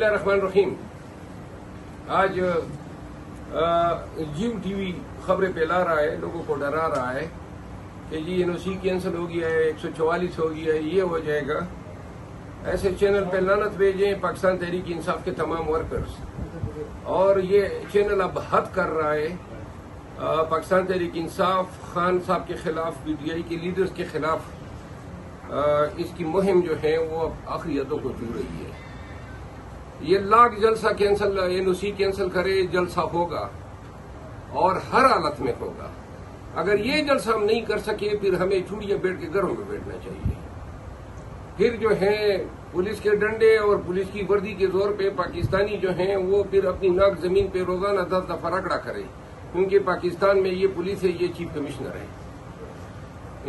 बिस्मिल्लाहिर्रहमानिर्रहीम। आज जियो टीवी खबरें फैला रहा है, लोगों को डरा रहा है कि जी एनओसी कैंसिल हो गया है, 144 हो गया है, ये हो जाएगा। ऐसे चैनल पे लानत भेजें पाकिस्तान तहरीक इंसाफ के तमाम वर्कर्स। और ये चैनल अब हद कर रहा है पाकिस्तान तहरीक इंसाफ खान साहब के खिलाफ, पीटीआई के लीडर्स के खिलाफ। इसकी मुहिम जो है वो अब आखिरी हदों को छू रही है। ये लाख जलसा कैंसिल, एनओसी कैंसिल करे, जलसा होगा और हर हालत में होगा। अगर ये जलसा हम नहीं कर सके फिर हमें चूड़ियां बैठ के घरों में बैठना चाहिए। फिर जो है पुलिस के डंडे और पुलिस की वर्दी के जोर पे पाकिस्तानी जो हैं वो फिर अपनी नाक जमीन पे रोजाना 10 दफा रगड़ा करे, क्योंकि पाकिस्तान में ये पुलिस है, ये चीफ कमिश्नर है।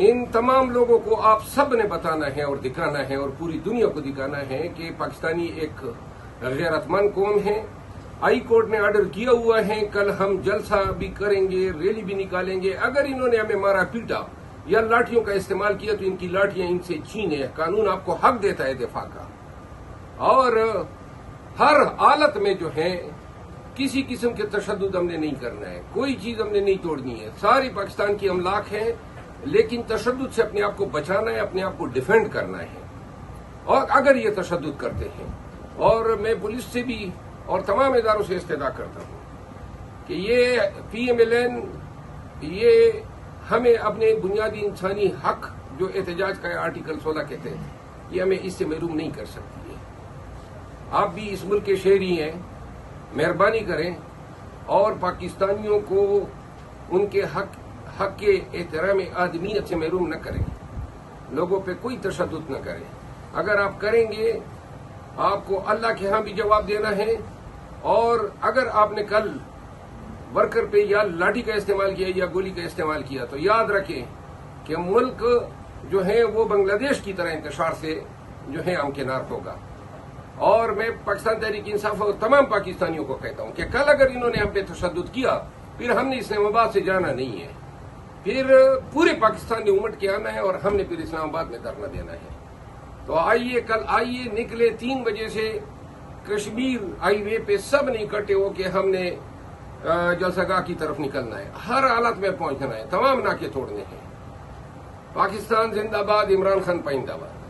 इन तमाम लोगों को आप सब ने बताना है और दिखाना है और पूरी दुनिया को दिखाना है कि पाकिस्तानी एक गैरतमंद कौम है। हाई कोर्ट ने ऑर्डर किया हुआ है, कल हम जलसा भी करेंगे, रैली भी निकालेंगे। अगर इन्होंने हमें मारा पीटा या लाठियों का इस्तेमाल किया तो इनकी लाठियां इनसे छीने। कानून आपको हक देता है दिफा का। और हर हालत में जो है किसी किस्म के तशद्दुद हमने नहीं करना है, कोई चीज हमने नहीं तोड़नी है। सारी पाकिस्तान की अमलाक है, लेकिन तशद्दुद से अपने आप को बचाना है, अपने आप को डिफेंड करना है। और अगर ये तशद्दुद करते हैं, और मैं पुलिस से भी और तमाम इदारों से इस्तदा करता हूं कि ये PMLN ये हमें अपने बुनियादी इंसानी हक जो एहतजाज का आर्टिकल 16 कहते हैं, ये हमें इससे महरूम नहीं कर सकती है। आप भी इस मुल्क के शहरी हैं, मेहरबानी करें और पाकिस्तानियों को उनके हक के एहतराम आदमियत से महरूम न करें, लोगों पे कोई तशद्दुद न करें। अगर आप करेंगे आपको अल्लाह के यहां भी जवाब देना है। और अगर आपने कल वर्कर पे या लाठी का इस्तेमाल किया या गोली का इस्तेमाल किया तो याद रखें कि मुल्क जो है वो बांग्लादेश की तरह इंतशार से जो है हमकिनार होगा। और मैं पाकिस्तान तहरीक इंसाफ और तमाम पाकिस्तानियों को कहता हूं कि कल अगर इन्होंने हम पे तशद्दुद किया फिर हमने इस्लामाबाद से जाना नहीं है, फिर पूरे पाकिस्तान ने उमट के आना है और हमने फिर इस्लामाबाद में धरना देना है। तो आइए, कल आइए, निकले 3 बजे से कश्मीर हाईवे पे सब ने इकट्ठे हो के हमने जलसागाह की तरफ निकलना है। हर हालत में पहुंचना है, तमाम नाके तोड़ने हैं। पाकिस्तान जिंदाबाद, इमरान खान पाइंदाबाद।